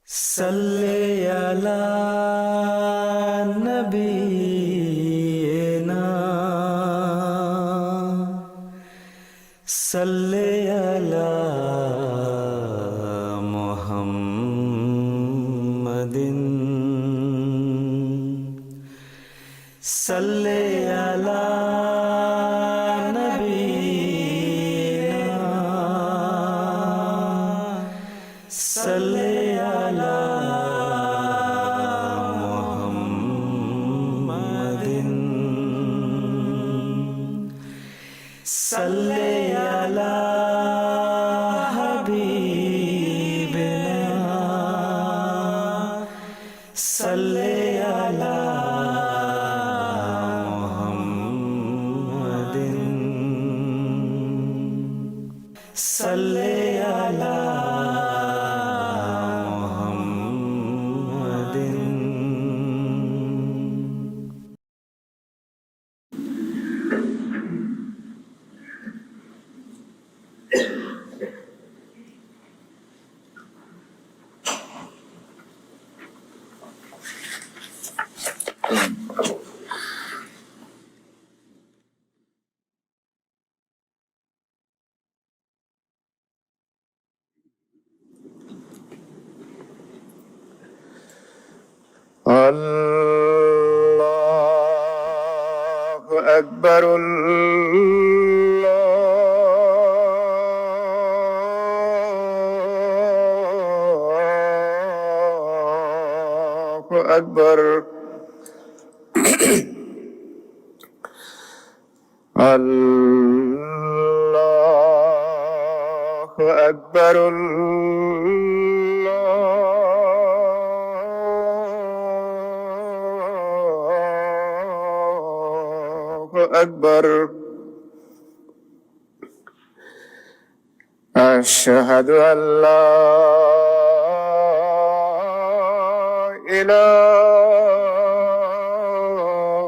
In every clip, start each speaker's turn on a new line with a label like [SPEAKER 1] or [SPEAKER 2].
[SPEAKER 1] सल्ले अला नबीना सल्ले अला मुहम्मदिन सल्ले अला नबीना सल्ले अला मुहम्मदिन सल्ले अला हबीबिना सल्ले अला मुहम्मदिन सल्ले अला
[SPEAKER 2] الله أكبر الله أكبر الله أكبر الله أكبر أشهد أن لا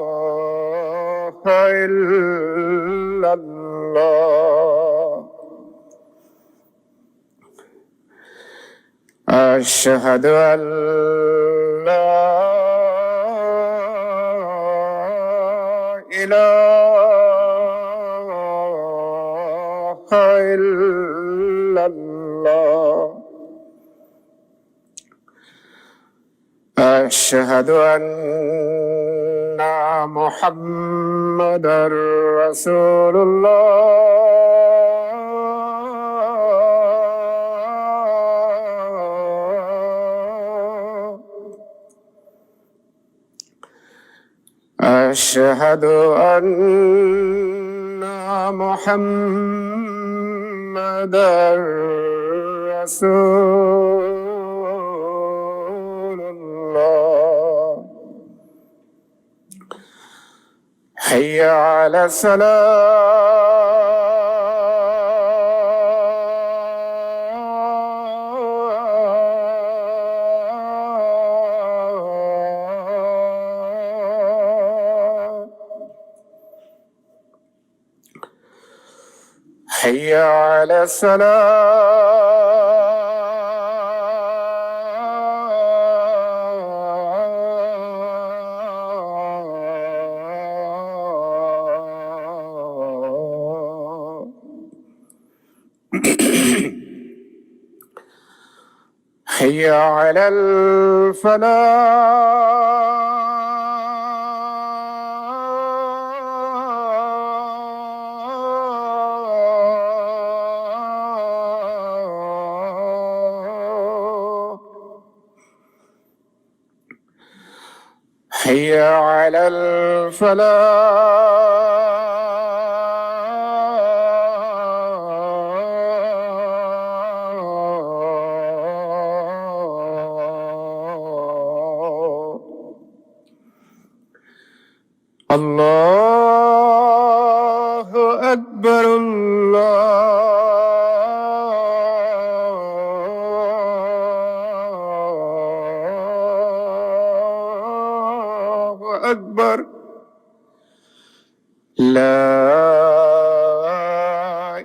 [SPEAKER 2] إله إلا الله أشهد أن لا إله إلا الله أشهد أن محمدا رسول الله أشهد أن محمدا رسول الله حي على الصلاة حي على الصلاة حي على الفلاح حي على الفلاح الله أكبر الله أكبر لا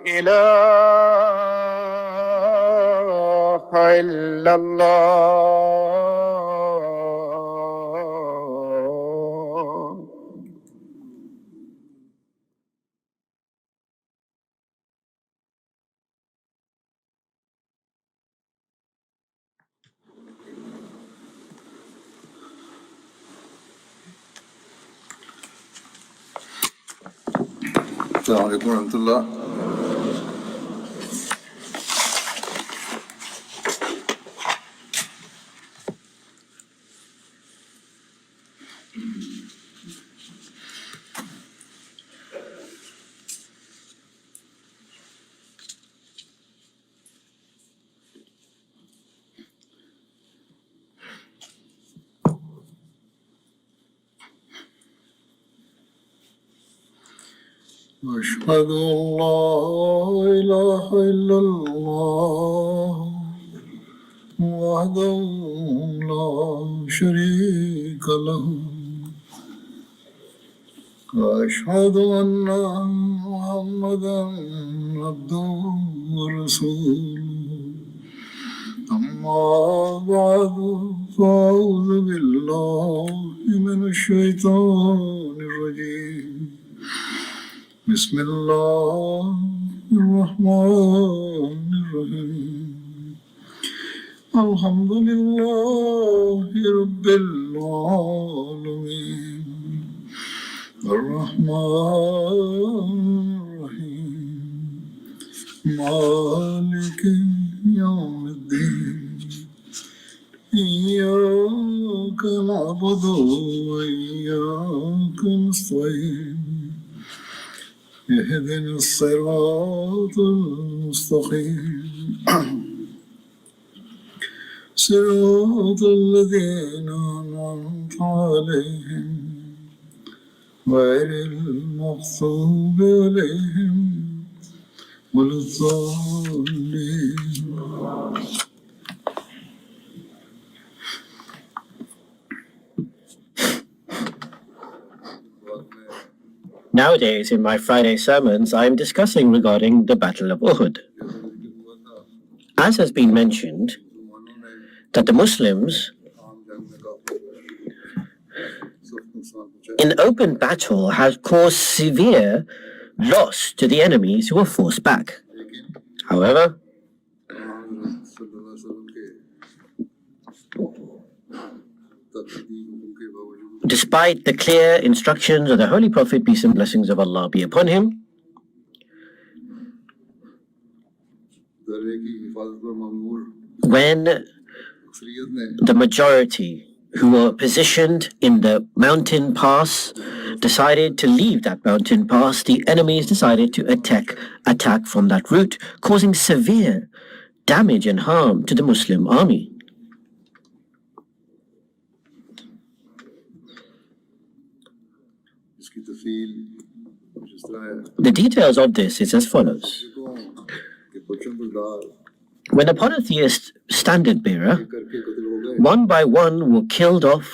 [SPEAKER 2] إله إلا الله.
[SPEAKER 3] السلام عليكم ورحمة الله. أشهد أن لا إله إلا الله وحده لا شريك له وأشهد أن محمدا عبده ورسوله أما بعد فأعوذ بالله من الشيطان الرجيم بسم الله الرحمن الرحيم الحمد لله رب العالمين الرحمن الرحيم مالك يوم الدين إياك نعبد وإياك نستعين اهدنا الصراط المستقيم صراط الذين أنعمت عليهم غير المغضوب عليهم ولا الضالين.
[SPEAKER 4] Nowadays, in my Friday sermons, I am discussing regarding the Battle of Uhud. As has been mentioned, that the Muslims in open battle have caused severe loss to the enemies who were forced back. However, despite the clear instructions of the Holy Prophet, peace and blessings of Allah be upon him, when the majority who were positioned in the mountain pass decided to leave that mountain pass, the enemies decided to attack from that route, causing severe damage and harm to the Muslim army. The details of this is as follows. When a polytheist standard bearer, one by one were killed off,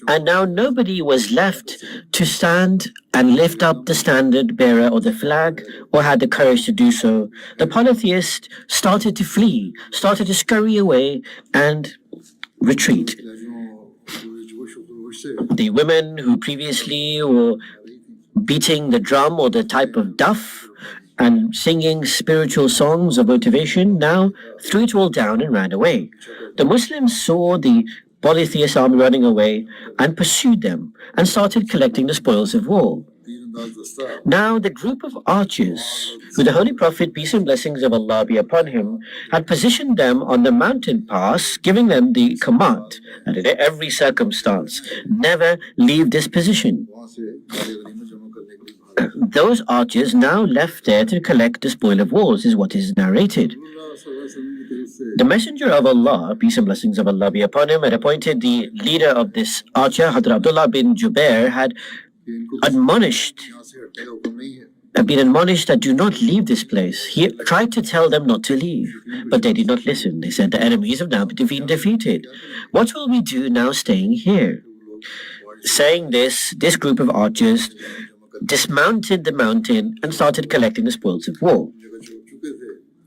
[SPEAKER 4] and now nobody was left to stand and lift up the standard bearer or the flag, or had the courage to do so, the polytheist started to flee, started to scurry away and retreat. The women who previously were beating the drum or the type of duff and singing spiritual songs of motivation now threw it all down and ran away. The Muslims saw the polytheist army running away and pursued them and started collecting the spoils of war. Now the group of archers, who the Holy Prophet, peace and blessings of Allah be upon him, had positioned them on the mountain pass, giving them the command that in every circumstance, never leave this position. Those archers now left there to collect the spoil of wars, is what is narrated. The Messenger of Allah, peace and blessings of Allah be upon him, had appointed the leader of this archer, Hadrat Abdullah bin Jubair, had been admonished that do not leave this place. He tried to tell them not to leave, but they did not listen. They said the enemies have now been defeated. What will we do now staying here? Saying this group of archers dismounted the mountain and started collecting the spoils of war.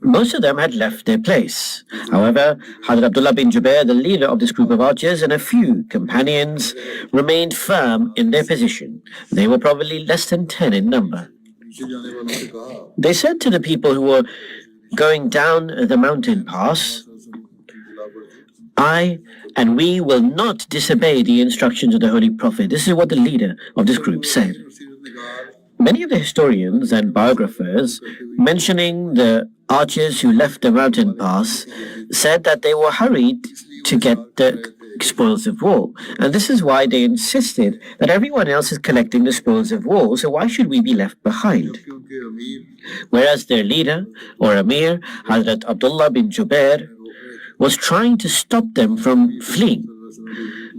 [SPEAKER 4] most of them had left their place. However, Hazrat Abdullah bin Jubair, the leader of this group of archers, and a few companions remained firm in their position. They were probably less than 10 in number. They said to the people who were going down the mountain pass, I and we will not disobey the instructions of the Holy Prophet. This is what the leader of this group said. Many of the historians and biographers mentioning the archers who left the mountain pass said that they were hurried to get the spoils of war. And this is why they insisted that everyone else is collecting the spoils of war, so why should we be left behind? Whereas their leader, or Amir, Hazrat Abdullah bin Jubair, was trying to stop them from fleeing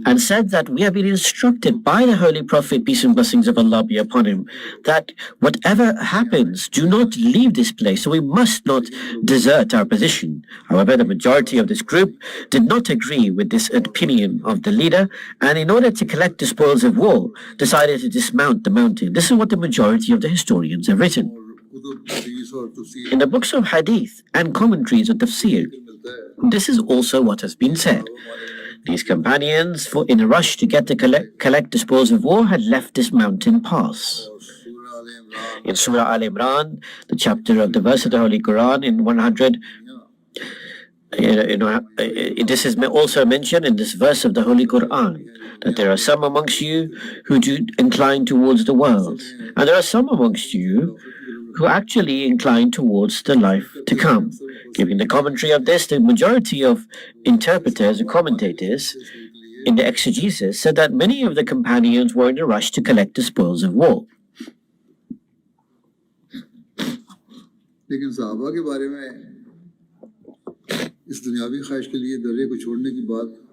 [SPEAKER 4] and said that we have been instructed by the Holy Prophet, peace and blessings of Allah be upon him, that whatever happens, do not leave this place, so we must not desert our position. However, the majority of this group did not agree with this opinion of the leader, and in order to collect the spoils of war, decided to dismount the mountain. This is what the majority of the historians have written. In the books of hadith and commentaries of tafsir, this is also what has been said. These companions, in a rush to get the collect the spoils of war, had left this mountain pass. In Surah Al-Imran, the chapter of the verse of the Holy Quran in 100, this is also mentioned in this verse of the Holy Quran, that there are some amongst you who do incline towards the world, and there are some amongst you who actually incline towards the life to come. Giving the commentary of this, the majority of interpreters and commentators in the exegesis said that many of the companions were in a rush to collect the spoils of war.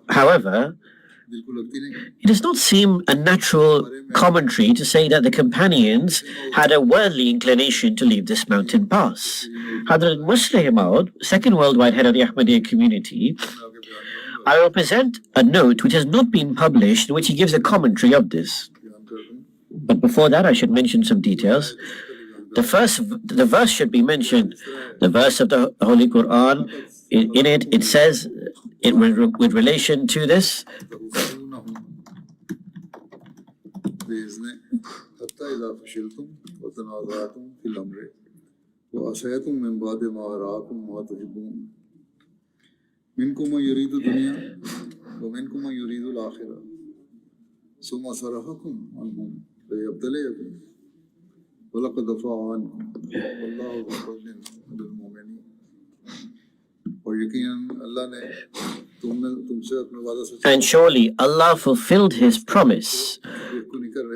[SPEAKER 4] However, it does not seem a natural commentary to say that the companions had a worldly inclination to leave this mountain pass. Hadrat Musleh Maud, second worldwide head of the Ahmadiyya community, I will present a note which has not been published, in which he gives a commentary of this. But before that, I should mention some details. The verse should be mentioned. The verse of the Holy Quran, in it says, with relation to this, and surely Allah fulfilled His promise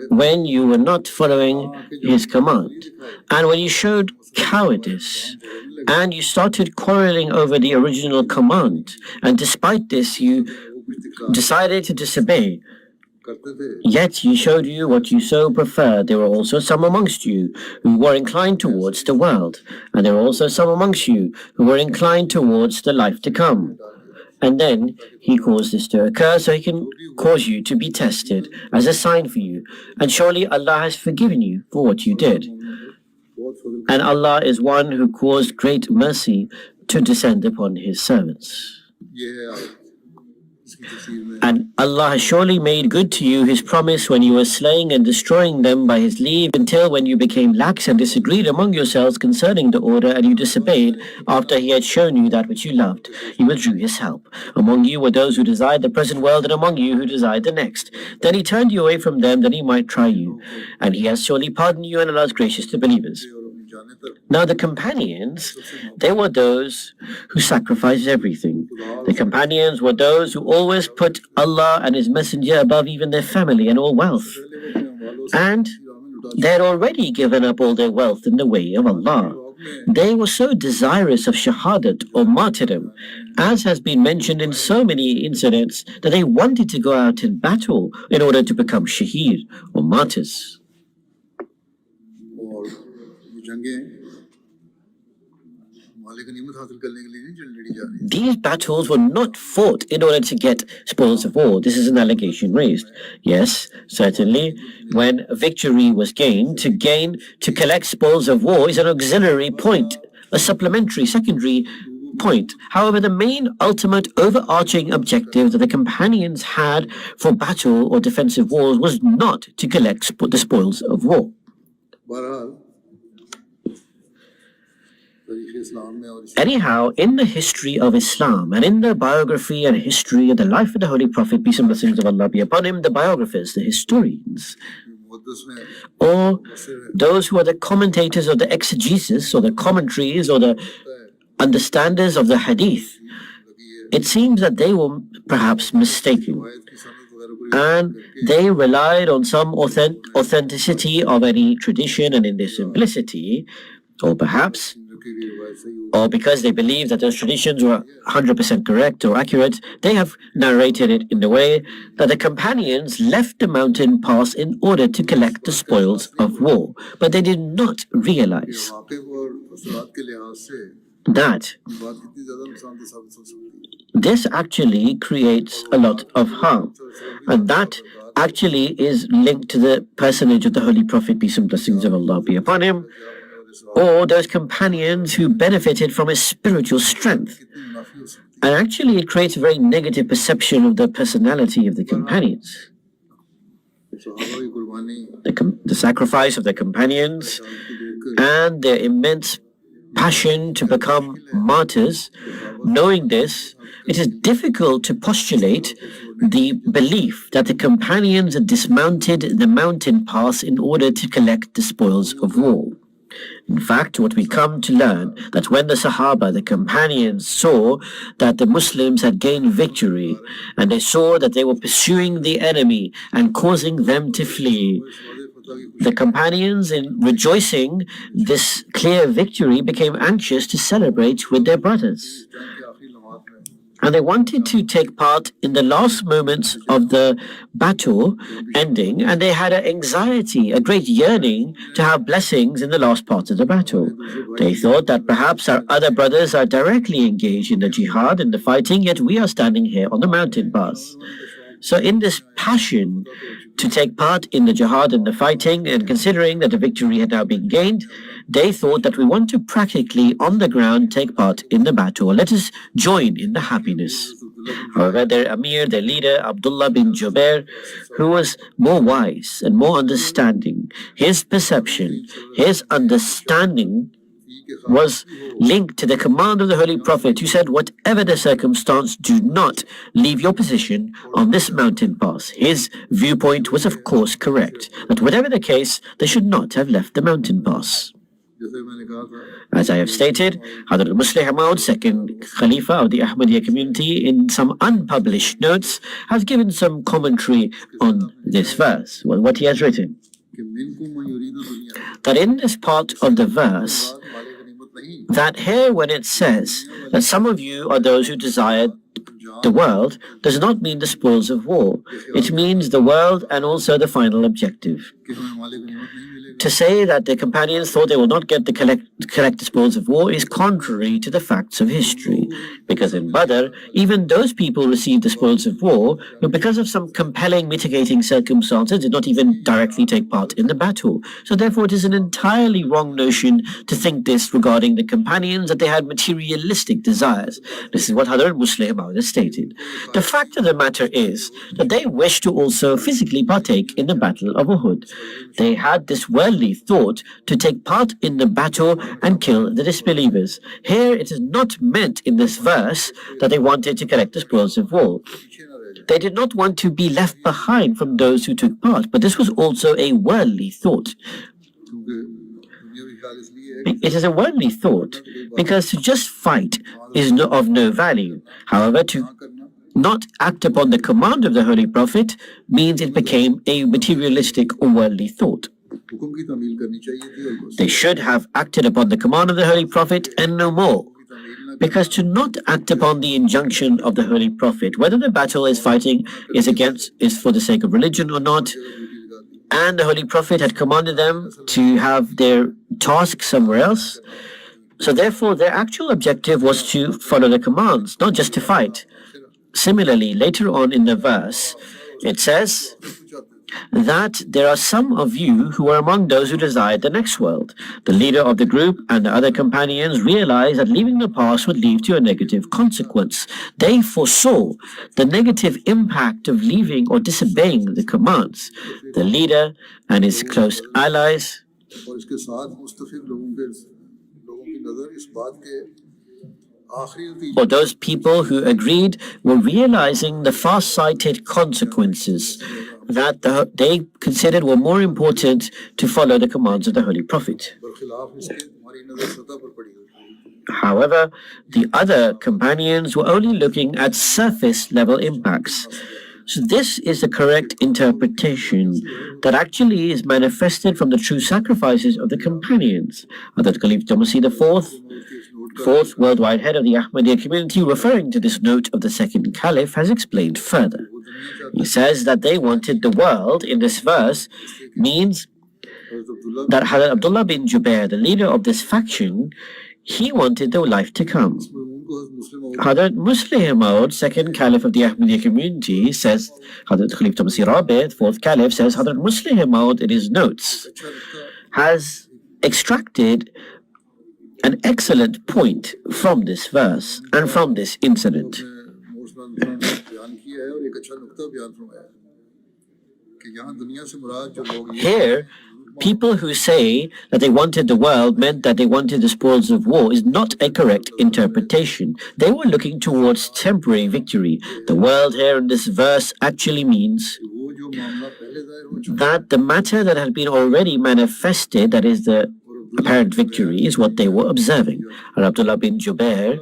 [SPEAKER 4] when you were not following His command, and when you showed cowardice, and you started quarreling over the original command, and despite this you decided to disobey. Yet He showed you what you so preferred. There were also some amongst you who were inclined towards the world, and there were also some amongst you who were inclined towards the life to come. And then He caused this to occur so He can cause you to be tested as a sign for you. And surely Allah has forgiven you for what you did. And Allah is one who caused great mercy to descend upon His servants. And Allah has surely made good to you His promise when you were slaying and destroying them by His leave, until when you became lax and disagreed among yourselves concerning the order, and you disobeyed after He had shown you that which you loved, He withdrew His help. Among you were those who desired the present world, and among you who desired the next. Then He turned you away from them that He might try you. And He has surely pardoned you, and Allah is gracious to believers. Now the companions, they were those who sacrificed everything. The companions were those who always put Allah and His Messenger above even their family and all wealth. And they had already given up all their wealth in the way of Allah. They were so desirous of shahadat or martyrdom, as has been mentioned in so many incidents, that they wanted to go out in battle in order to become shaheed or martyrs. These battles were not fought in order to get spoils of war. This is an allegation raised. Yes, certainly, when victory was gained, to collect spoils of war is an auxiliary point a supplementary, secondary point. However, the main, ultimate, overarching objective that the companions had for battle or defensive wars was not to collect the spoils of war. Anyhow, in the history of Islam and in the biography and history of the life of the Holy Prophet, peace and blessings of Allah be upon him, the biographers, the historians, or those who are the commentators or the exegesis or the commentaries or the understanders of the hadith, it seems that they were perhaps mistaken. And they relied on some authenticity of any tradition and in their simplicity, or perhaps, or because they believe that those traditions were 100% correct or accurate, they have narrated it in the way that the companions left the mountain pass in order to collect the spoils of war. But they did not realize that this actually creates a lot of harm. And that actually is linked to the personage of the Holy Prophet, peace and blessings of Allah be upon him, or those companions who benefited from his spiritual strength. And actually it creates a very negative perception of the personality of the companions. The sacrifice of the companions and their immense passion to become martyrs. Knowing this, it is difficult to postulate the belief that the companions had dismounted the mountain pass in order to collect the spoils of war. In fact, what we come to learn that when the Sahaba, the companions, saw that the Muslims had gained victory and they saw that they were pursuing the enemy and causing them to flee, the companions, in rejoicing this clear victory, became anxious to celebrate with their brothers. And they wanted to take part in the last moments of the battle ending, and they had an anxiety, a great yearning to have blessings in the last part of the battle. They thought that perhaps our other brothers are directly engaged in the jihad and the fighting, yet we are standing here on the mountain pass. So in this passion to take part in the jihad and the fighting, and considering that the victory had now been gained, they thought that we want to practically, on the ground, take part in the battle. Let us join in the happiness. However, their Amir, their leader, Abdullah bin Jubair, who was more wise and more understanding, his perception, his understanding was linked to the command of the Holy Prophet, who said, whatever the circumstance, do not leave your position on this mountain pass. His viewpoint was, of course, correct, that whatever the case, they should not have left the mountain pass. As I have stated, Hazrat Muslih Maud, second Khalifa of the Ahmadiyya community, in some unpublished notes, has given some commentary on this verse. Well, what he has written, that in this part of the verse, that here when it says that some of you are those who desire the world, does not mean the spoils of war. It means the world and also the final objective. To say that the companions thought they will not get the collect the spoils of war is contrary to the facts of history. Because in Badr, even those people received the spoils of war, but because of some compelling mitigating circumstances, did not even directly take part in the battle. So therefore, it is an entirely wrong notion to think this regarding the companions, that they had materialistic desires. This is what Hazrat Muslih Maud has stated. The fact of the matter is that they wished to also physically partake in the Battle of Uhud. They had this worldly thought to take part in the battle and kill the disbelievers. Here it is not meant in this verse that they wanted to collect the spoils of war. They did not want to be left behind from those who took part, but this was also a worldly thought. It is a worldly thought because to just fight is of no value. However, to not act upon the command of the Holy Prophet means it became a materialistic or worldly thought. They should have acted upon the command of the Holy Prophet and no more. Because to not act upon the injunction of the Holy Prophet, whether the battle is fighting is for the sake of religion or not, and the Holy Prophet had commanded them to have their task somewhere else, so therefore their actual objective was to follow the commands, not just to fight. Similarly, later on in the verse, it says that there are some of you who are among those who desired the next world. The leader of the group and the other companions realized that leaving the past would lead to a negative consequence. They foresaw the negative impact of leaving or disobeying the commands. The leader and his close allies
[SPEAKER 3] और इसके साथ मुस्तफिद लोगों की नजर इस बात के आखिरी नतीजे
[SPEAKER 4] or those people who agreed were realizing the far-sighted consequences that they considered were more important to follow the commands of the Holy Prophet.
[SPEAKER 3] बरखिलाफ इसके हमारी नजर सतह पर पड़ी हुई।
[SPEAKER 4] However, the other companions were only looking at surface-level impacts. So this is the correct interpretation that actually is manifested from the true sacrifices of the companions. Hazrat Khalif Masih IV, fourth worldwide head of the Ahmadiyya community, referring to this note of the second caliph, has explained further. He says that they wanted the world in this verse means that Hazrat Abdullah bin Jubair, the leader of this faction, he wanted the life to come. Hazrat Muslih Maud, second caliph of the Ahmadiyya community, says, Hazrat Khalif Masih Rabi, fourth caliph, says, Hazrat Muslih Maud, in his notes, has extracted an excellent point from this verse and from this incident. Here, people who say that they wanted the world meant that they wanted the spoils of war is not a correct interpretation. They were looking towards temporary victory. The world here in this verse actually means that the matter that had been already manifested, that is the apparent victory, is what they were observing. Abdullah bin Jubair,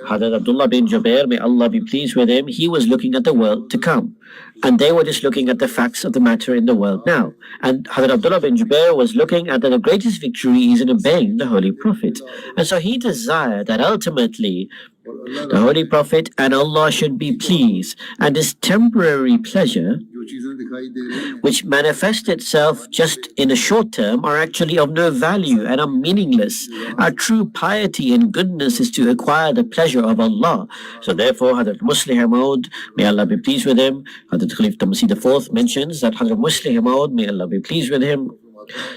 [SPEAKER 4] Hazrat Abdullah bin Jubair, may Allah be pleased with him, he was looking at the world to come. And they were just looking at the facts of the matter in the world now. And Hazrat Abdullah bin Jubair was looking at that the greatest victory is in obeying the Holy Prophet. And so he desired that ultimately the Holy Prophet and Allah should be pleased. And this temporary pleasure, which manifests itself just in a short term, are actually of no value and are meaningless. Our true piety and goodness is to acquire the pleasure of Allah. So therefore, Hazrat Muslih Maud, may Allah be pleased with him, Hazrat Khalif Masih IV mentions that Hazrat Muslih Maud, may Allah be pleased with him,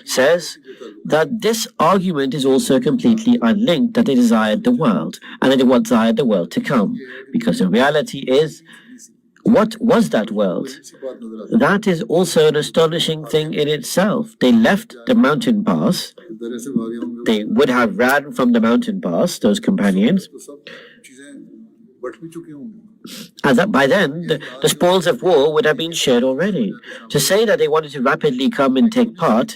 [SPEAKER 4] says that this argument is also completely unlinked, that they desired the world and that they desired the world to come, because the reality is, what was that world? That is also an astonishing thing in itself. They left the mountain pass. They would have ran from the mountain pass, those companions. And that by then, the spoils of war would have been shared already. To say that they wanted to rapidly come and take part,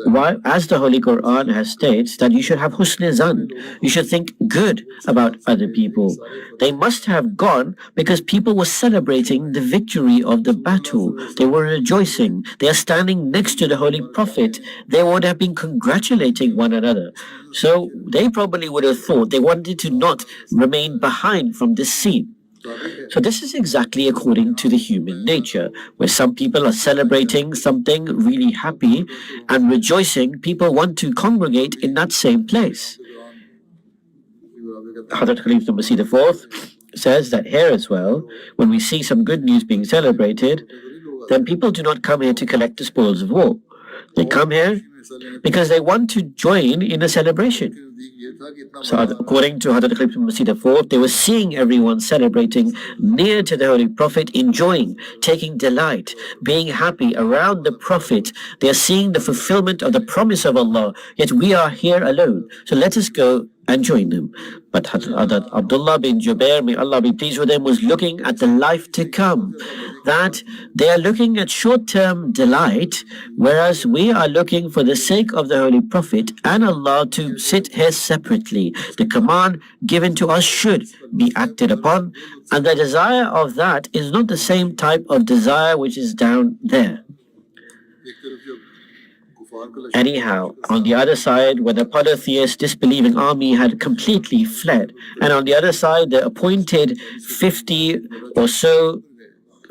[SPEAKER 4] why, as the Holy Quran has states, that you should have husn zan, you should think good about other people. They must have gone because people were celebrating the victory of the battle. They were rejoicing. They are standing next to the Holy Prophet. They would have been congratulating one another. So they probably would have thought they wanted to not remain behind from this scene. So this is exactly according to the human nature, where some people are celebrating something really happy and rejoicing. People want to congregate in that same place. Hazrat Khalif Masih IV says that here as well, when we see some good news being celebrated, then people do not come here to collect the spoils of war. They come here because they want to join in a celebration. So according to Hazrat Khalif Masih IV, they were seeing everyone celebrating near to the Holy Prophet, enjoying, taking delight, being happy around the Prophet. They are seeing the fulfillment of the promise of Allah, yet we are here alone. So let us go and join them. But Hazrat Abdullah bin Jubair, may Allah be pleased with him, was looking at the life to come. That they are looking at short-term delight, whereas we are looking for the sake of the Holy Prophet and Allah to sit here separately. The command given to us should be acted upon, and the desire of that is not the same type of desire which is down there. Anyhow, on the other side, when the polytheist disbelieving army had completely fled, and on the other side, the appointed 50 or so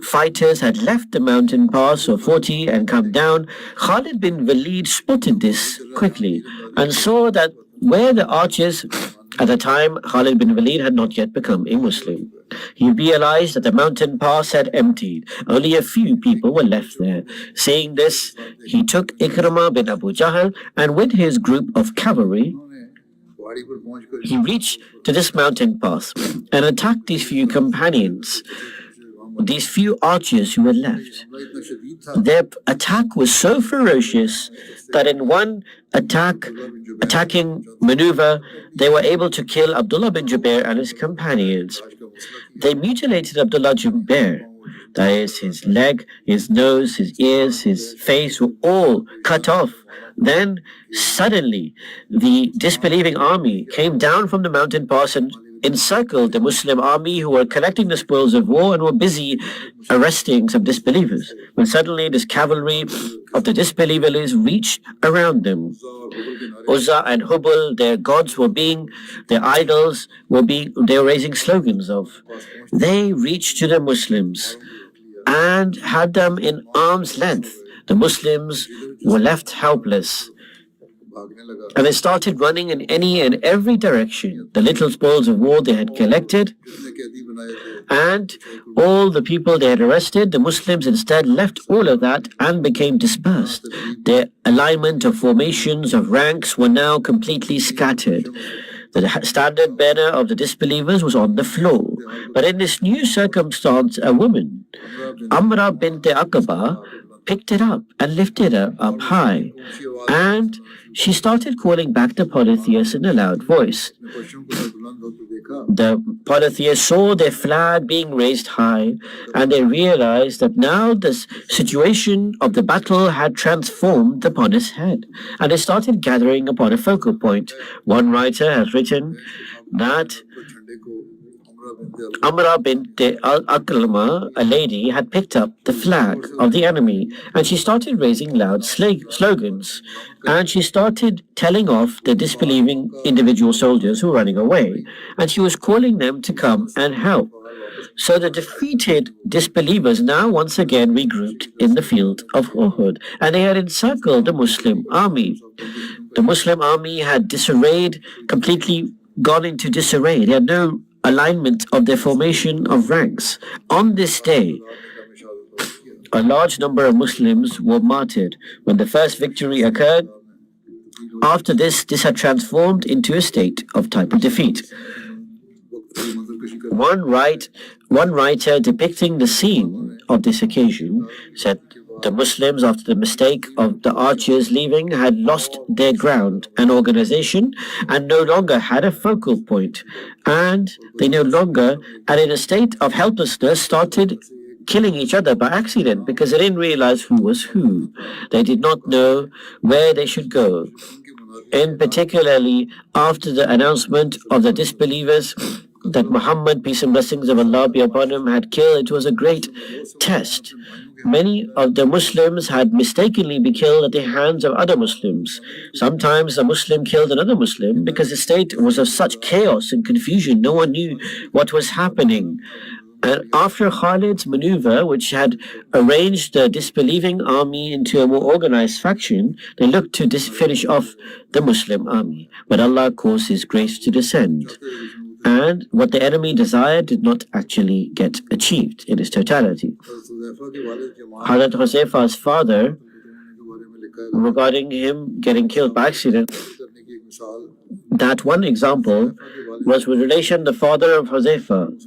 [SPEAKER 4] fighters had left the mountain pass, or 40, and come down, Khalid bin Walid spotted this quickly and saw that where the archers, at the time Khalid bin Walid had not yet become a Muslim. He realized that the mountain pass had emptied. Only a few people were left there. Seeing this, he took Ikramah bin Abu Jahl and with his group of cavalry,
[SPEAKER 3] पहाड़ी पर पहुंचकर
[SPEAKER 4] he reached to this mountain pass and attacked these few companions, these few archers who were left.
[SPEAKER 3] हमला इतना शदीद था
[SPEAKER 4] Their attack was so ferocious that in one attacking maneuver, they were able to kill Abdullah bin Jubair and his companions. They mutilated Abdullah Jubair. That is, his leg, his nose, his ears, his face were all cut off. Then, suddenly, the disbelieving army came down from the mountain pass and encircled the Muslim army who were collecting the spoils of war and were busy arresting some disbelievers. When suddenly this cavalry of the disbelievers reached around them. Uzza and Hubal, their gods their idols they were raising slogans of. They reached to the Muslims and had them in arm's length. The Muslims were left helpless.
[SPEAKER 3] भागने लगा
[SPEAKER 4] And they started running in any and every direction. The little spoils of war they had collected
[SPEAKER 3] कितने कैदी बनाए थे
[SPEAKER 4] and all the people they had arrested, the Muslims instead left all of that and became dispersed. Their alignment of formations of ranks were now completely scattered. The standard bearer of the disbelievers was on the floor. But in this new circumstance, a woman, Amra bint Aqaba, picked it up and lifted her up high. And she started calling back the polytheists in a loud voice.
[SPEAKER 3] पश्चिम को बुलंद होते देखा
[SPEAKER 4] The polytheists saw their flag being raised high, and they realized that now the situation of the battle had transformed upon its head, and they started gathering upon a focal point. One writer has written that
[SPEAKER 3] तो झंडे को अमरा
[SPEAKER 4] Amra bint al-Akrama, a lady, had picked up the flag of the enemy, and she started raising loud slogans, and she started telling off the disbelieving individual soldiers who were running away, and she was calling them to come and help. So the defeated disbelievers now once again regrouped in the field of Uhud, and they had encircled the Muslim army. The Muslim army had disarrayed, completely gone into disarray. They had no alignment of their formation of ranks. On this day, a large number of Muslims were martyred. When the first victory occurred, after this had transformed into a state of type of defeat. One writer depicting the scene of this occasion said the Muslims, after the mistake of the archers leaving, had lost their ground and organization and no longer had a focal point. And they no longer, and in a state of helplessness, started killing each other by accident because they didn't realize who was who. They did not know where they should go. And particularly after the announcement of the disbelievers that Muhammad, peace and blessings of Allah be upon him, had killed, it was a great test. Many of the Muslims had mistakenly been killed at the hands of other Muslims. Sometimes a Muslim killed another Muslim because the state was of such chaos and confusion. No one knew what was happening. And after Khalid's maneuver, which had arranged the disbelieving army into a more organized faction, they looked to finish off the Muslim army. But Allah caused His grace to descend. And what the enemy desired did not actually get achieved in its totality. Hazrat Huzaifa's father, regarding him getting killed by accident, that one example was with relation to the father of Huzaifa,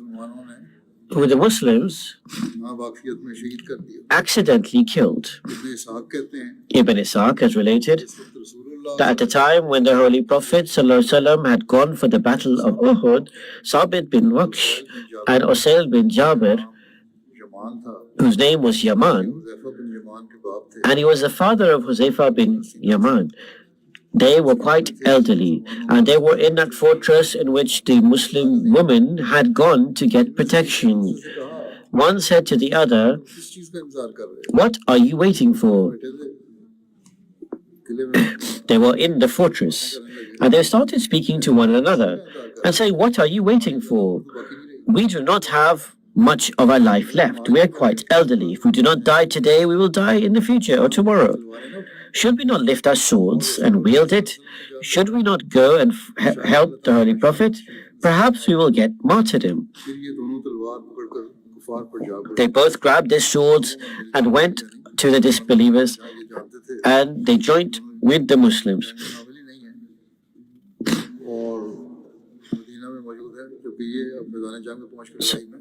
[SPEAKER 4] who the Muslims accidentally killed. Ibn Ishaq has related that at the time when the Holy Prophet ﷺ had gone for the battle of Uhud, Sabit bin Waqsh and Usail bin Jabir, whose name was Yaman, and he was the father of Huzaifa bin Yaman. They were quite elderly, and they were in that fortress in which the Muslim woman had gone to get protection. One said to the other, "What are you waiting for?" They were in the fortress, and they started speaking to one another and saying, "What are you waiting for? We do not have much of our life left. We are quite elderly. If we do not die today, we will die in the future or tomorrow. Should we not lift our swords and wield it? Should we not go and help the Holy Prophet? Perhaps we will get martyrdom."
[SPEAKER 3] कुफार पर जा पड़े।
[SPEAKER 4] They both grabbed their swords and went to the disbelievers,
[SPEAKER 3] ये जानते थे
[SPEAKER 4] and they joined with the Muslims.
[SPEAKER 3] शामिल ही नहीं है और मदीना में मौजूद है जबकि ये अब मैदान जंग में पहुंच कर लड़ाई में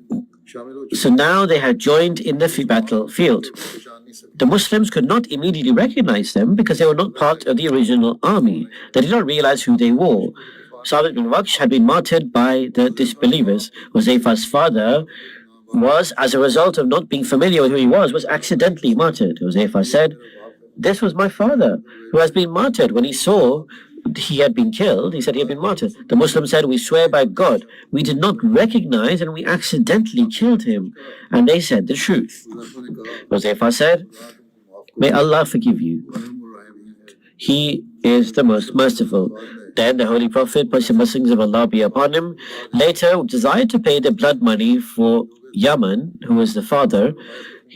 [SPEAKER 3] शामिल हो
[SPEAKER 4] So now they had joined in the battlefield.
[SPEAKER 3] पहचान नहीं सकते।
[SPEAKER 4] The Muslims could not immediately recognize them because they were not part of the original army. They did not realize who they were. Sa'd bin Waqsh had been martyred by the disbelievers. Huzaifa's father was, as a result of not being familiar with who he was accidentally martyred. Huzaifa said, "This was my father who has been martyred." When he saw he had been killed, he said he had been martyred. The Muslim said, "We swear by God, we did not recognize and we accidentally killed him." And they said the truth. Huzaifa said, "May Allah forgive you. He is the most merciful." Then the Holy Prophet, peace and blessings of Allah be upon him, later desired to pay the blood money for Yaman, who was the father.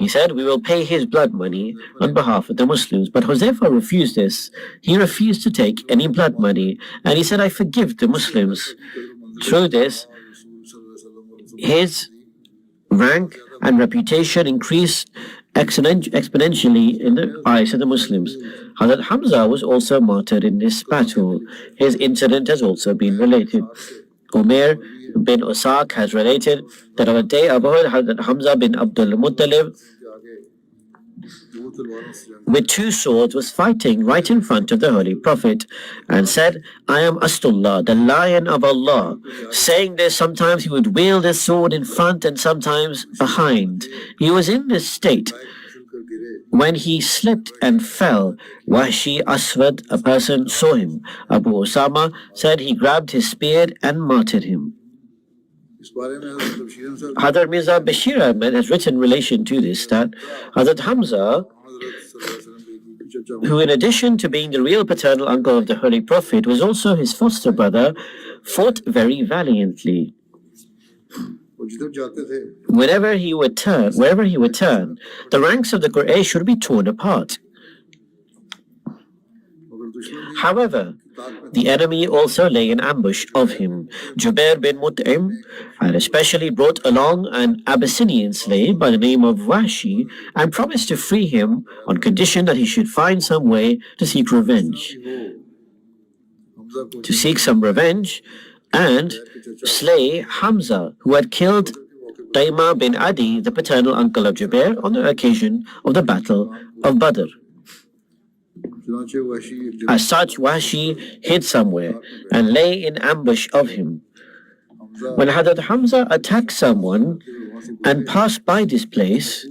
[SPEAKER 4] He said, "We will pay his blood money on behalf of the Muslims." But Huzaifa refused this. He refused to take any blood money. And he said, "I forgive the Muslims." Through this, his rank and reputation increased exponentially in the eyes of the Muslims. Hazrat Hamza was also martyred in this battle. His incident has also been related. Umair bin Usaq has related that on the day of Uhud, Hazrat Hamza bin Abdul Muttalib with two swords was fighting right in front of the Holy Prophet and said, "I am Astullah, the lion of Allah." Saying this, sometimes he would wield his sword in front and sometimes behind. He was in this state when he slipped and fell. Wahshi Aswad, a person, saw him. Abu Osama said he grabbed his spear and martyred him. Hadar Mirza Bashir Ahmed has written in relation to this that Hazrat Hamza, who in addition to being the real paternal uncle of the Holy Prophet was also his foster brother, fought very valiantly. Wherever he would turn, the ranks of the Quraysh would be torn apart. However, the enemy also lay in ambush of him. Jubair bin Mut'im had especially brought along an Abyssinian slave by the name of Wahshi and promised to free him on condition that he should find some way to seek revenge. To seek some revenge and slay Hamza, who had killed Taima bin Adi, the paternal uncle of Jubair, on the occasion of the Battle of Badr. As such, Wahshi hid somewhere and lay in ambush of him. When Hazrat Hamza attacked someone and passed by this place,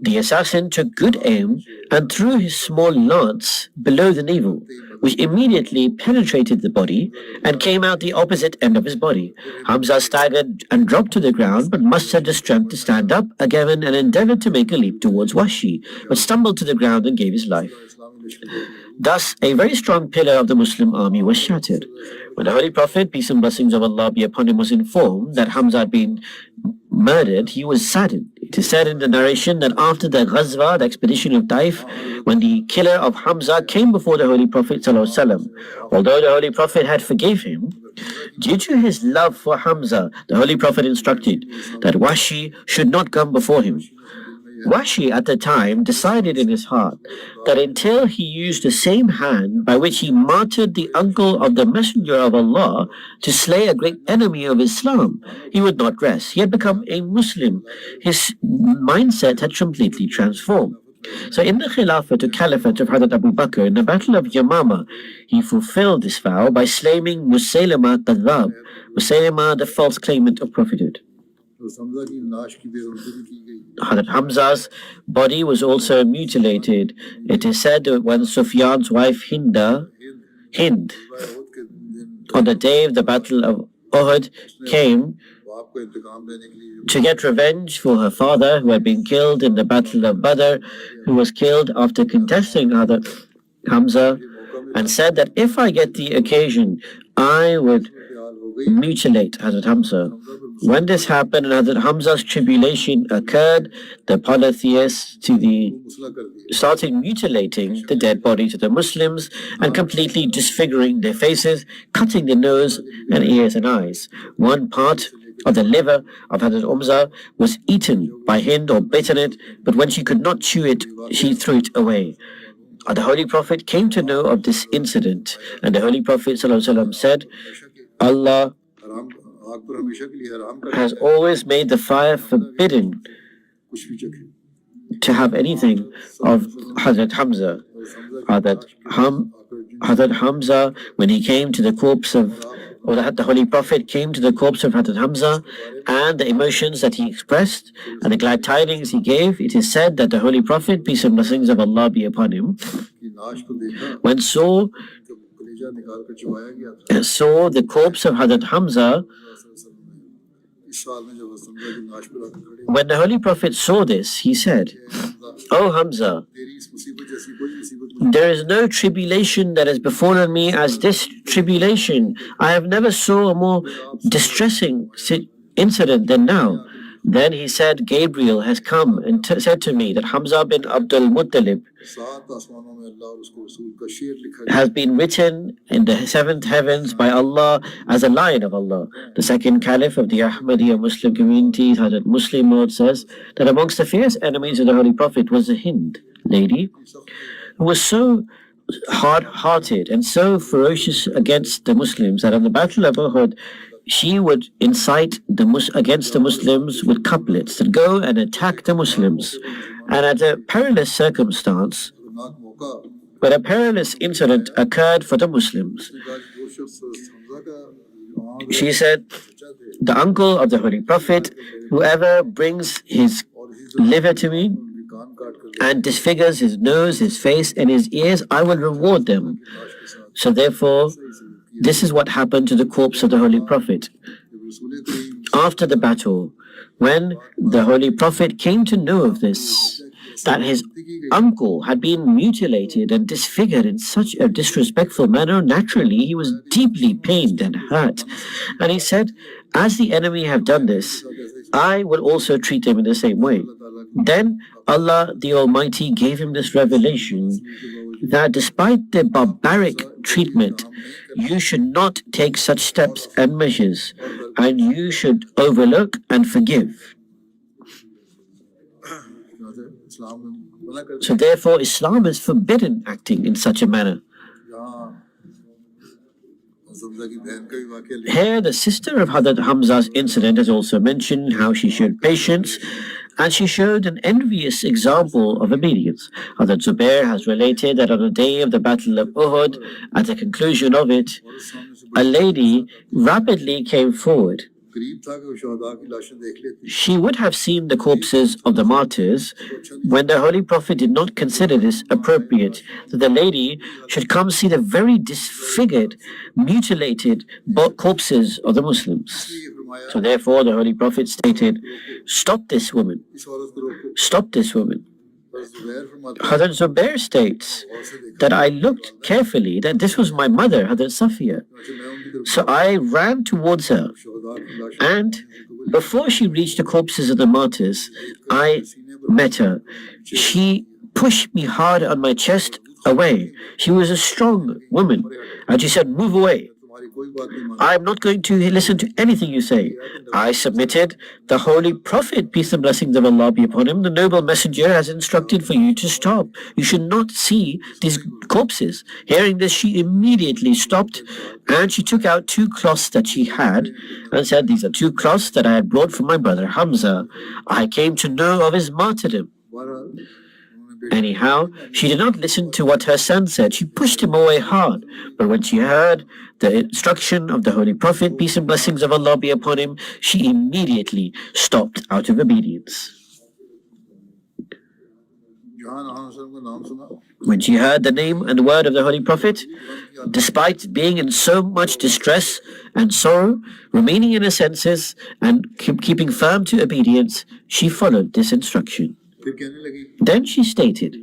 [SPEAKER 4] the assassin took good aim and threw his small lance below the navel, which immediately penetrated the body and came out the opposite end of his body. Hamza staggered and dropped to the ground, but mustered the strength to stand up again and endeavored to make a leap towards Wahshi, but stumbled to the ground and gave his life. Thus, a very strong pillar of the Muslim army was shattered. When the Holy Prophet, peace and blessings of Allah be upon him, was informed that Hamza had been murdered, he was saddened. It is said in the narration that after the Ghazwa, the expedition of Taif, when the killer of Hamza came before the Holy Prophet ﷺ, although the Holy Prophet had forgave him, due to his love for Hamza, the Holy Prophet instructed that Wahshi should not come before him. Wahshi at the time decided in his heart that until he used the same hand by which he martyred the uncle of the Messenger of Allah to slay a great enemy of Islam, he would not rest. He had become a Muslim. His mindset had completely transformed. So in the Khilafat or Caliphate of Hazrat Abu Bakr, in the Battle of Yamama, he fulfilled this vow by slaying Musaylama Kadhab, Musaylama the false claimant of prophethood. Hazrat Hamza's body was also mutilated. It is said that when Sufyan's wife Hind, on the day of the Battle of Uhud, came to get revenge for her father who had been killed in the Battle of Badr, who was killed after contesting Hazrat Hamza, and said that if I get the occasion, I would mutilate Hazrat Hamza. When this happened and Hazrat Hamza's tribulation occurred, the polytheists started mutilating the dead bodies of the Muslims and completely disfiguring their faces, cutting their nose and ears and eyes. One part of the liver of Hazrat Umza was eaten by Hind or bitten it, but when she could not chew it, she threw it away. The Holy Prophet came to know of this incident, and the Holy Prophet ﷺ said, Allah has always made the fire forbidden to have anything of Hazrat Hamza. Hazrat Hamza, when he came to the corpse of, or the Holy Prophet came to the corpse of Hazrat Hamza, and the emotions that he expressed and the glad tidings he gave, it is said that the Holy Prophet, peace and blessings of Allah be upon him, when saw the corpse of Hazrat Hamza, when the Holy Prophet saw this, he said, "O Hamza, there is no tribulation that has befallen me as this tribulation. I have never saw a more distressing incident than now." Then he said, "Gabriel has come and said to me that Hamza bin Abdul Muttalib has been written in the seventh heavens by Allah as a lion of Allah." The second caliph of the Ahmadiyya Muslim community, Hazrat Muslim Maud, says that amongst the fierce enemies of the Holy Prophet was a Hind lady who was so hard-hearted and so ferocious against the Muslims that on the Battle of Uhud, she would incite against the Muslims with couplets that go and attack the Muslims. And at a perilous circumstance, when a perilous incident occurred for the Muslims, she said, "The uncle of the Holy Prophet, whoever brings his liver to me and disfigures his nose, his face, and his ears, I will reward them." So therefore, this is what happened to the corpse of the Holy Prophet. After the battle, when the Holy Prophet came to know of this, that his uncle had been mutilated and disfigured in such a disrespectful manner, naturally he was deeply pained and hurt. And he said, "As the enemy have done this, I will also treat them in the same way." Then Allah the Almighty gave him this revelation that despite the barbaric treatment, you should not take such steps and measures, and you should overlook and forgive. So therefore, Islam is forbidden acting in such a manner. Here, the sister of Hazrat Hamza's incident has also mentioned how she showed patience and she showed an envious example of obedience. Hazrat Zubair has related that on the day of the Battle of Uhud, at the conclusion of it, a lady rapidly came forward. She would have seen the corpses of the martyrs when the Holy Prophet did not consider this appropriate, that the lady should come see the very disfigured, mutilated corpses of the Muslims. So therefore the Holy Prophet stated, "Stop this woman. Stop this woman." Hazrat Zubair states that I looked carefully that this was my mother, Hazrat Safiya. So I ran towards her, and before she reached the corpses of the martyrs, I met her. She pushed me hard on my chest away. She was a strong woman, and she said, "Move away. I am not going to listen to anything you say." I submitted. The Holy Prophet, peace and blessings of Allah be upon him, the noble messenger, has instructed for you to stop. You should not see these corpses. Hearing this, she immediately stopped, and she took out 2 cloths that she had and said, "These are 2 cloths that I had brought from my brother Hamza. I came to know of his martyrdom." Anyhow, she did not listen to what her son said. She pushed him away hard. But when she heard the instruction of the Holy Prophet, peace and blessings of Allah be upon him, she immediately stopped out of obedience. When she heard the name and the word of the Holy Prophet, despite being in so much distress and sorrow, remaining in her senses and keeping firm to obedience, she followed this instruction. Then she stated,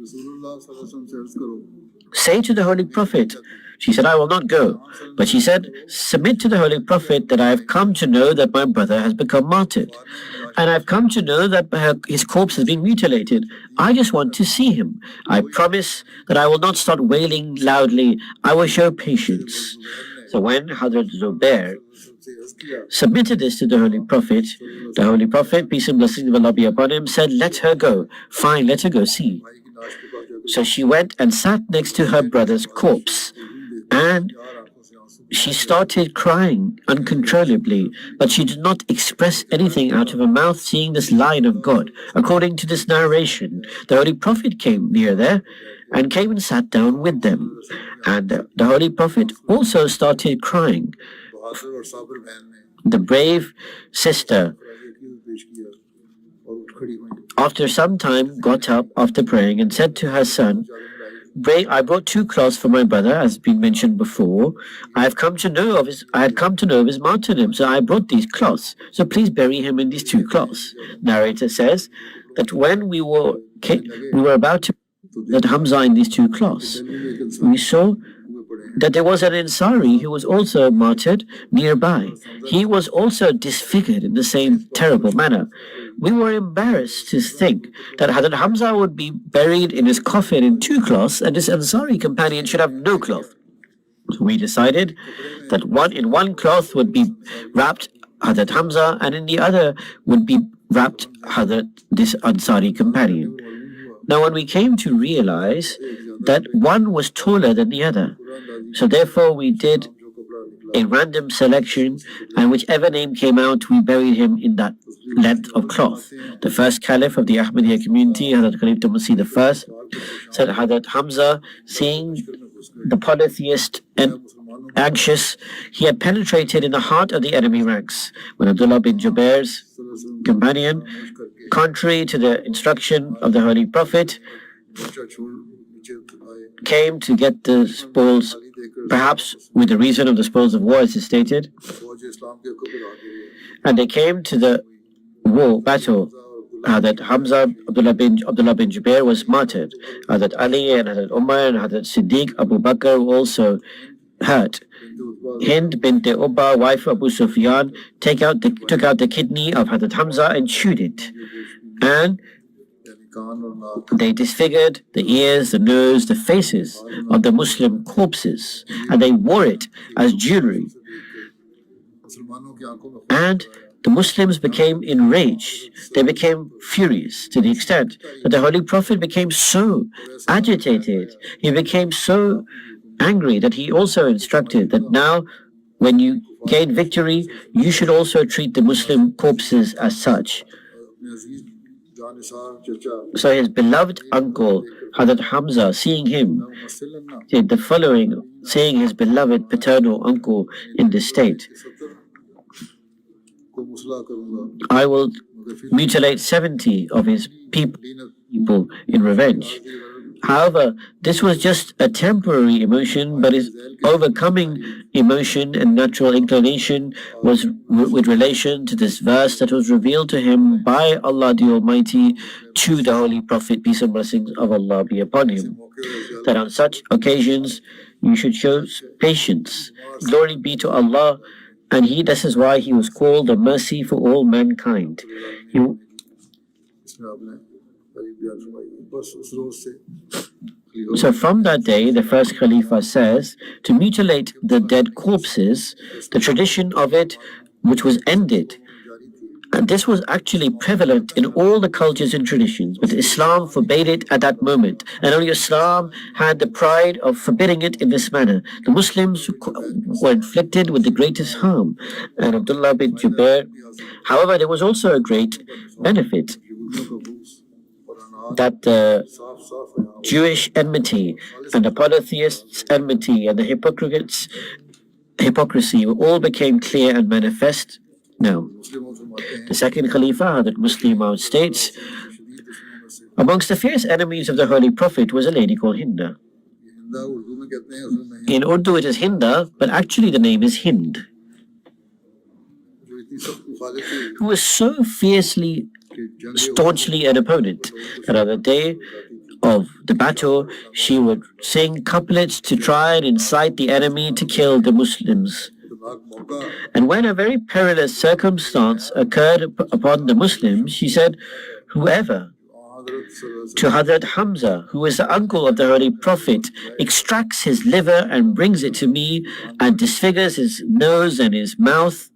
[SPEAKER 4] "Say to the Holy Prophet." She said, "I will not go." But she said, "Submit to the Holy Prophet that I have come to know that my brother has become martyred. And I've come to know that his corpse has been mutilated. I just want to see him. I promise that I will not start wailing loudly. I will show patience." So when Hazrat Zubair submitted this to the Holy Prophet, peace and blessings of Allah be upon him, said, "Let her go. Fine, let her go see." So she went and sat next to her brother's corpse, and she started crying uncontrollably, but she did not express anything out of her mouth, seeing this line of God. According to this narration, the Holy Prophet came near there and came and sat down with them. And the Holy Prophet also started crying. The brave sister, after some time, got up after praying and said to her son, "I brought 2 cloths for my brother, as has been mentioned before. I had come to know of his martyrdom, so I brought these cloths. So please bury him in these 2 cloths." Narrator says that when we were about to let Hamza in these 2 cloths, we saw that there was an Ansari who was also martyred nearby. He was also disfigured in the same terrible manner. We were embarrassed to think that Hazrat Hamza would be buried in his coffin in 2 cloths and this Ansari companion should have no cloth. So we decided that in one cloth would be wrapped Hazrat Hamza and in the other would be wrapped this Ansari companion. Now when we came to realize that one was taller than the other, so therefore we did a random selection, and whichever name came out, we buried him in that length of cloth. The first caliph of the Ahmadiyya community, Hazrat Khalifah Masih I, said Hazrat Hamza, seeing the polytheist and anxious, he had penetrated in the heart of the enemy ranks. When Abdullah bin Jubair's companion, contrary to the instruction of the Holy Prophet, came to get the spoils, perhaps with the reason of the spoils of war, as is stated, and they came to the battle. That Hamza Abdullah bin Jubair was martyred. That Ali and Hazrat Umar and Hazrat Siddiq Abu Bakr were also hurt. Hind bint Ubba, wife of Abu Sufyan, took out the kidney of Hazrat Hamza and chewed it. And they disfigured the ears, the nose, the faces of the Muslim corpses, and they wore it as jewelry. And the Muslims became enraged. They became furious to the extent that the Holy Prophet became so agitated. He became so angry that he also instructed that now, when you gain victory, you should also treat the Muslim corpses as such. So his beloved uncle, Hazrat Hamza, seeing him, did the following, seeing his beloved paternal uncle in this state: "I will mutilate 70 of his people in revenge." However, this was just a temporary emotion, but his overcoming emotion and natural inclination was with relation to this verse that was revealed to him by Allah the Almighty to the Holy Prophet, peace and blessings of Allah be upon him, that on such occasions you should show patience. Glory be to Allah, and this is why he was called the mercy for all mankind. So from that day, the first Khalifa says, to mutilate the dead corpses, the tradition of it, which was ended. And this was actually prevalent in all the cultures and traditions, but Islam forbade it at that moment. And only Islam had the pride of forbidding it in this manner. The Muslims were inflicted with the greatest harm. And Abdullah bin Jubair, however, there was also a great benefit, that the Jewish enmity and the polytheists' enmity and the hypocrisy all became clear and manifest now. The second Khalifa, Hazrat Muslim Maud, states, amongst the fierce enemies of the Holy Prophet was a lady called Hinda. In Urdu it is Hinda, but actually the name is Hind, who was so fiercely, staunchly an opponent that on the day of the battle, she would sing couplets to try and incite the enemy to kill the Muslims. And when a very perilous circumstance occurred upon the Muslims, she said, whoever to Hazrat Hamza, who is the uncle of the Holy Prophet, extracts his liver and brings it to me and disfigures his nose and his mouth,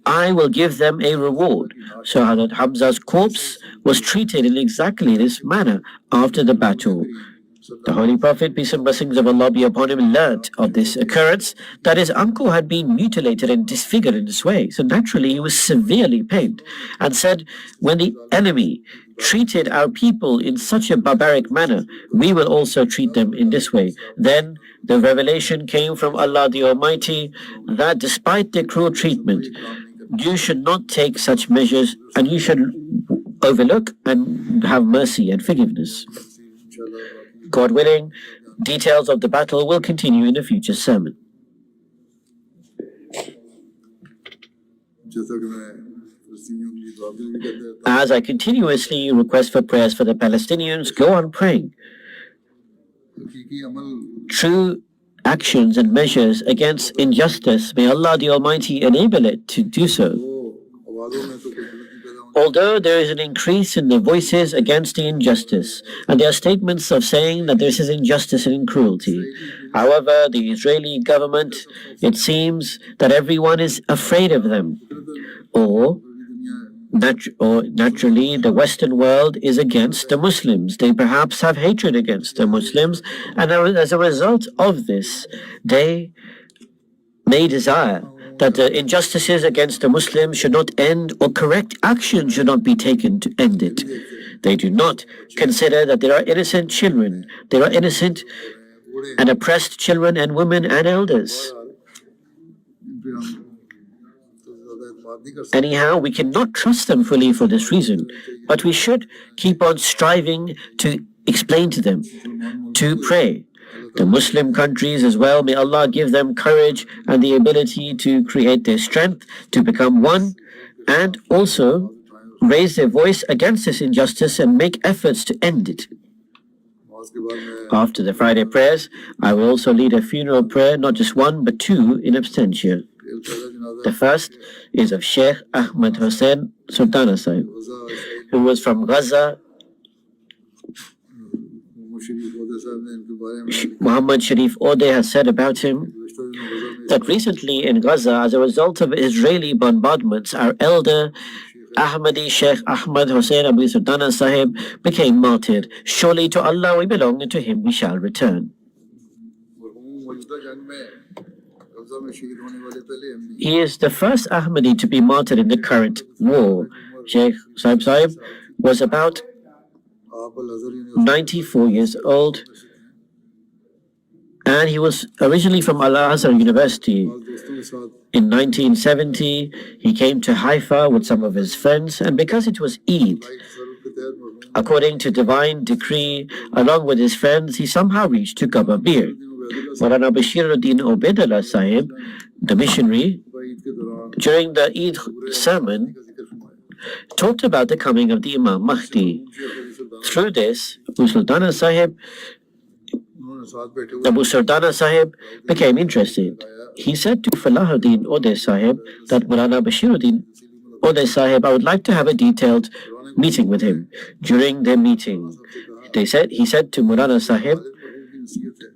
[SPEAKER 4] I will give them a reward. So Hazrat Hamza's corpse was treated in exactly this manner after the battle. The Holy Prophet, peace and blessings of Allah be upon him, learnt of this occurrence that his uncle had been mutilated and disfigured in this way. So naturally he was severely pained and said, when the enemy treated our people in such a barbaric manner, we will also treat them in this way. Then the revelation came from Allah the Almighty that despite their cruel treatment, you should not take such measures and you should overlook and have mercy and forgiveness. God willing, details of the battle will continue in a future sermon. As I continuously request for prayers for the Palestinians, go on praying. True actions and measures against injustice, may Allah the Almighty enable it to do so. Although there is an increase in the voices against the injustice, and there are statements of saying that this is injustice and cruelty. However, the Israeli government, it seems that everyone is afraid of them, or naturally the Western world is against the Muslims. They perhaps have hatred against the Muslims, and as a result of this, they may desire that the injustices against the Muslims should not end, or correct action should not be taken to end it. They do not consider that there are innocent children, there are innocent and oppressed children and women and elders. Anyhow, we cannot trust them fully for this reason, but we should keep on striving to explain to them, to pray. The Muslim countries as well, may Allah give them courage and the ability to create their strength, to become one, and also raise their voice against this injustice and make efforts to end it. After the Friday prayers, I will also lead a funeral prayer, not just one, but two in absentia. The first is of Sheikh Ahmad Hussain Sultana Sahib, who was from Gaza. Muhammad Sharif Ode has said about him that recently in Gaza, as a result of Israeli bombardments, our elder Ahmadi Sheikh Ahmad Hussain Abu Sultana Sahib became martyred. Surely to Allah we belong, and to Him we shall return. He is the first Ahmadi to be martyred in the current war. Sheikh Sahib was about 94 years old, and he was originally from Al-Azhar University. In 1970, he came to Haifa with some of his friends, and because it was Eid, according to divine decree, along with his friends, he somehow reached to Kababir. Maulana Bashiruddin Obaidullah Sahib, the missionary, during the Eid sermon, talked about the coming of the Imam Mahdi. Through this, Abu Sultana Sahib became interested. He said to Falahuddin Ode Sahib that Maulana Bashiruddin Ode Sahib, I would like to have a detailed meeting with him. During their meeting, he said to Maulana Sahib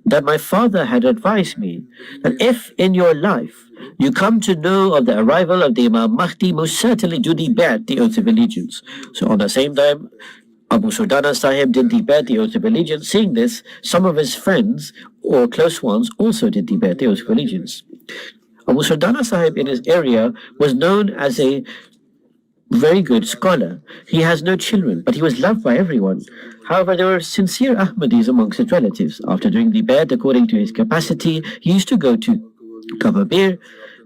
[SPEAKER 4] that my father had advised me that if in your life you come to know of the arrival of the Imam Mahdi, most certainly do the oath of allegiance. So on the same time, Abu Sultana Sahib did the oath of allegiance. Seeing this, some of his friends or close ones also did the oath of allegiance. Abu Sultana Sahib in his area was known as a very good scholar. He has no children, but he was loved by everyone. However, there were sincere Ahmadis amongst his relatives. After doing the bayat according to his capacity, he used to go to Kababir,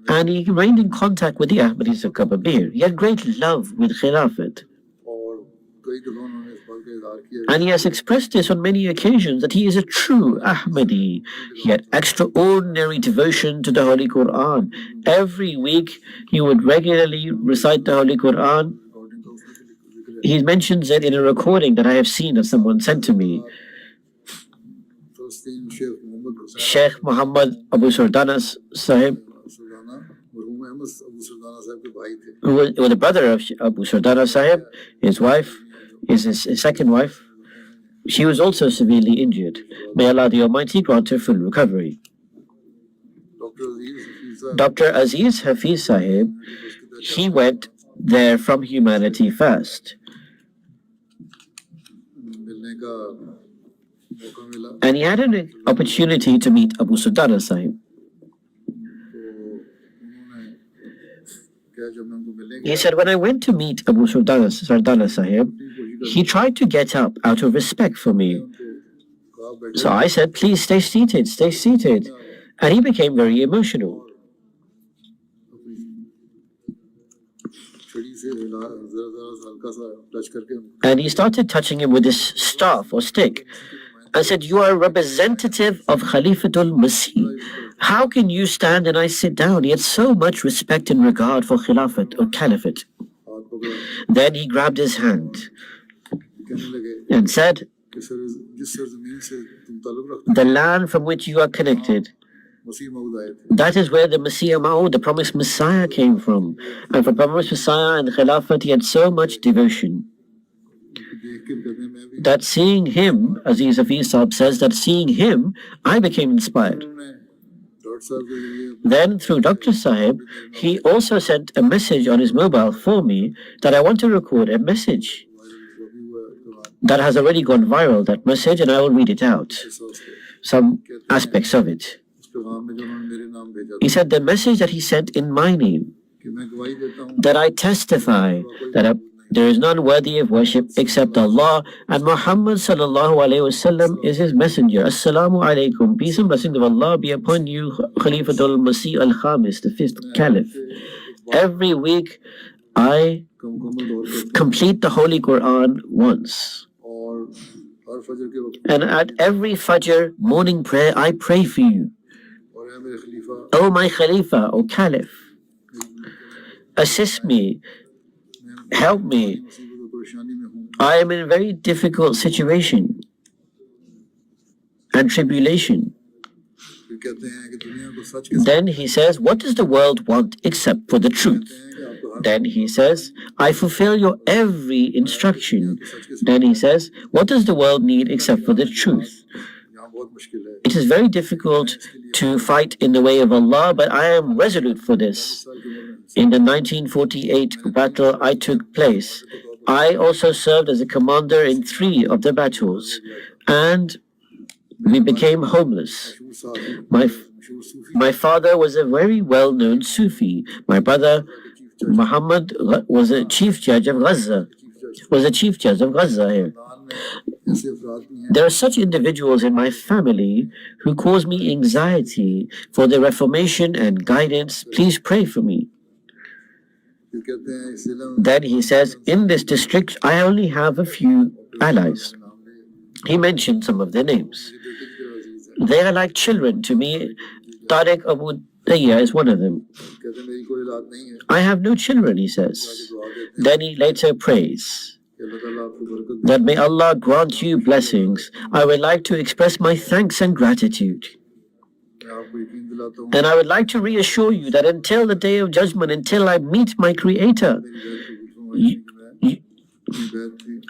[SPEAKER 4] and he remained in contact with the Ahmadis of Kababir. He had great love with Khilafat. And he has expressed this on many occasions, that he is a true Ahmadi. He had extraordinary devotion to the Holy Quran. Every week he would regularly recite the Holy Quran. He mentions it in a recording that I have seen that someone sent to me. Sheikh Muhammad Abu Sultana Sahib, who was the brother of Abu Sultana Sahib, his wife his second wife. She was also severely injured. May Allah the Almighty grant her full recovery. Dr. Aziz Hafiz Sahib, he went there from Humanity First. And he had an opportunity to meet Abu Sultana Sahib. He said, when I went to meet Abu Sultana Sahib, he tried to get up out of respect for me. So I said, please stay seated, stay seated. And he became very emotional. And he started touching him with his staff or stick and said, you are a representative of Khalifatul Masih. How can you stand and I sit down? He had so much respect and regard for Khilafat or Caliphate. Then he grabbed his hand and said, the land from which you are connected, that is where the Masih Ma'ud, the promised Messiah, came from. And for promised Messiah and Khilafat, he had so much devotion that seeing him, Aziz Hafiz Sahib says, that seeing him, I became inspired. Then through Dr. Sahib, he also sent a message on his mobile for me that I want to record a message that has already gone viral, that message, and I will read it out, some aspects of it. He said the message that he sent in my name, that I testify that there is none worthy of worship except Allah, and Muhammad sallallahu alaihi wasallam is his messenger. Assalamu alaikum, peace and blessings of Allah be upon you, Khalifatul Masih al-Khamis, the fifth caliph. Every week I complete the Holy Quran once. And at every Fajr morning prayer, I pray for you. O my Khalifa, O Caliph, assist me, help me. I am in a very difficult situation and tribulation. Then he says, what does the world want except for the truth? Then he says, I fulfill your every instruction. Then he says, what does the world need except for the truth? It is very difficult to fight in the way of Allah, but I am resolute for this. In the 1948 battle I took place, I also served as a commander in 3 of the battles, and we became homeless. My father was a very well-known Sufi. My brother Muhammad was a chief judge of Gaza. Here. There are such individuals in my family who cause me anxiety for their reformation and guidance. Please pray for me. Then he says, in this district, I only have a few allies. He mentioned some of their names. They are like children to me. Tariq Abu Dayya is one of them. I have no children, he says. Then he later prays that may Allah grant you blessings. I would like to express my thanks and gratitude. And I would like to reassure you that until the day of judgment, until I meet my Creator,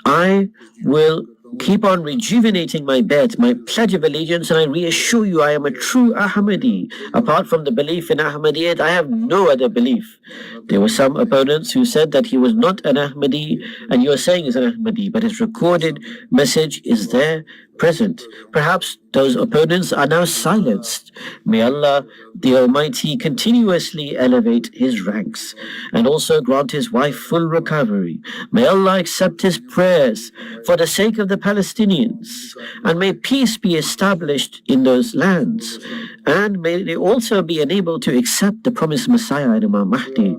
[SPEAKER 4] I will keep on rejuvenating my bet, my pledge of allegiance, and I reassure you I am a true Ahmadi. Apart from the belief in Ahmadiyyat, I have no other belief. There were some opponents who said that he was not an Ahmadi, and you are saying he's an Ahmadi, but his recorded message is there, present. Perhaps those opponents are now silenced. May Allah the Almighty continuously elevate his ranks and also grant his wife full recovery. May Allah accept his prayers for the sake of the Palestinians, and may peace be established in those lands, and may they also be enabled to accept the promised Messiah and Imam Mahdi.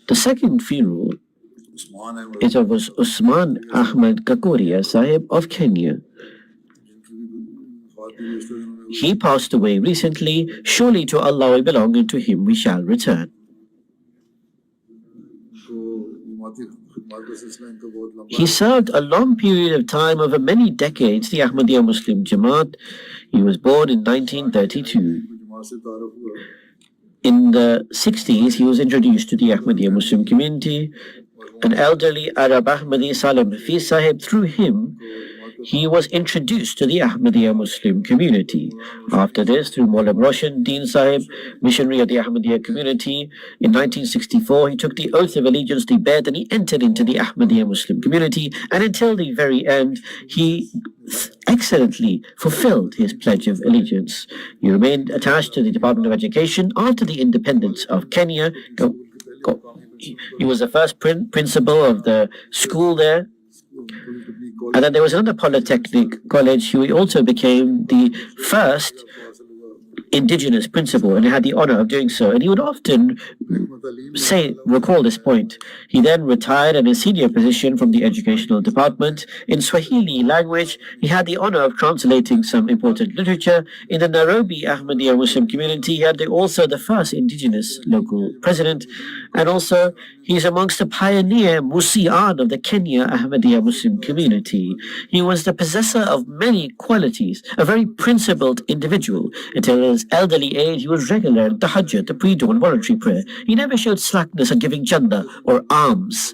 [SPEAKER 4] The second funeral is of Usman Ahmad Kakoria Sahib of Kenya. He passed away recently. Surely to Allah we belong, and to Him we shall return. He served a long period of time, over many decades, the Ahmadiyya Muslim Jamaat. He was born in 1932. In the 60s, he was introduced to the Ahmadiyya Muslim community, an elderly Arab Ahmadi, Salim Hafiz Sahib. Through him, he was introduced to the Ahmadiyya Muslim community. After this, through Maulam Roshan Deen Sahib, missionary of the Ahmadiyya community, in 1964, he took the oath of allegiance, the Bayt, and he entered into the Ahmadiyya Muslim community. And until the very end, he excellently fulfilled his pledge of allegiance. He remained attached to the Department of Education after the independence of Kenya. He was the first principal of the school there. And then there was another polytechnic college. He also became the first indigenous principal and had the honor of doing so. And he would often recall this point. He then retired in a senior position from the educational department. In Swahili language, he had the honor of translating some important literature. In the Nairobi Ahmadiyya Muslim community, he had also the first indigenous local president. And also, he's amongst the pioneer Musian of the Kenya Ahmadiyya Muslim community. He was the possessor of many qualities, a very principled individual. Until his elderly age, he was regular at Tahajjud, the pre-dawn voluntary prayer. He never showed slackness in giving chanda or alms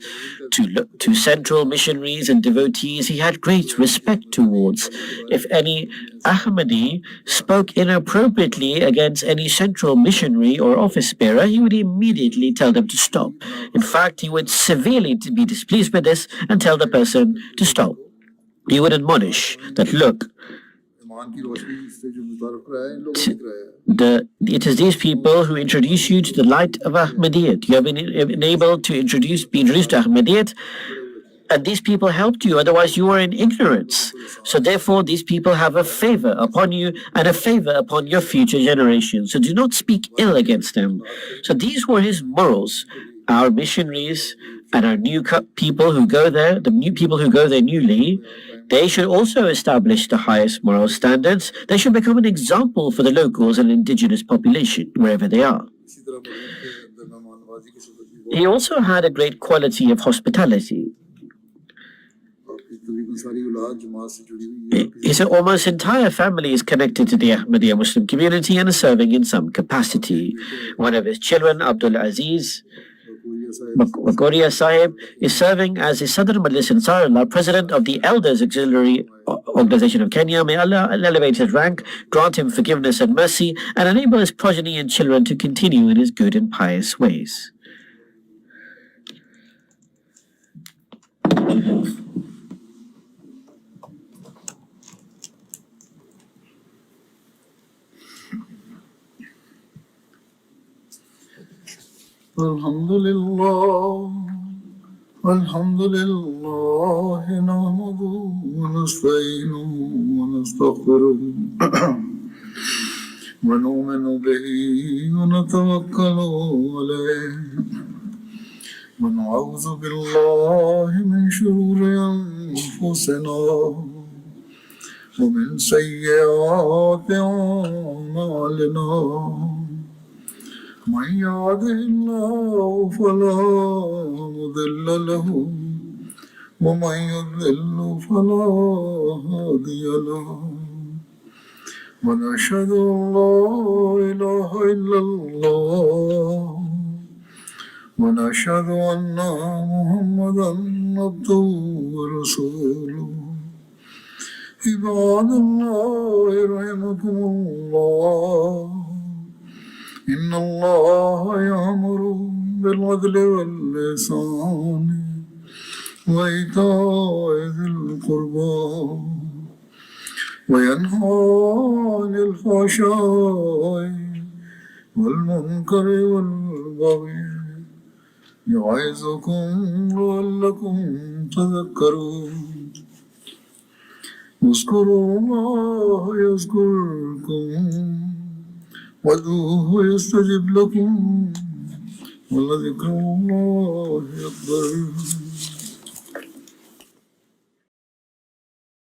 [SPEAKER 4] to central missionaries and devotees. He had great respect towards. If any Ahmadi spoke inappropriately against any central missionary or office bearer, he would immediately tell them to stop. In fact, he would severely be displeased with this and tell the person to stop. He would admonish that, look, it is these people who introduce you to the light of Ahmadiyyat. You have been able to be introduced to Ahmadiyyat, and these people helped you. Otherwise, you are in ignorance. So therefore, these people have a favor upon you and a favor upon your future generations. So do not speak ill against them. So these were his morals. Our missionaries and our new people who go there, the new people who go there newly, they should also establish the highest moral standards. They should become an example for the locals and indigenous population wherever they are. He also had a great quality of hospitality. His almost entire family is connected to the Ahmadiyya Muslim community and is serving in some capacity. One of his children, Abdul Aziz Bakoria Sahib, is serving as the Sadr Majlis Ansarullah, president of the Elders Auxiliary Organization of Kenya. May Allah elevate his rank, grant him forgiveness and mercy, and enable his progeny and children to continue in his good and pious ways.
[SPEAKER 3] الحمد لله نحمده ونستعينه ونستغفره ونؤمن به ونتوكل عليه ونعوذ بالله من شرور أنفسنا ومن سيئات أعمالنا من يهده الله فلا مضل له ومن يضلل فلا هادي له ونشهد أن لا إله إلا الله ونشهد أن محمدا عبده ورسوله عباد الله رحمكم الله إن الله يأمر بالعدل والإحسان وإيتاء ذي القربى وينهى عن الفحشاء والمنكر والبغي يعظكم لعلكم تذكرون اذكروا الله يذكركم وادعوه يستجب لكم ولذكر الله أكبر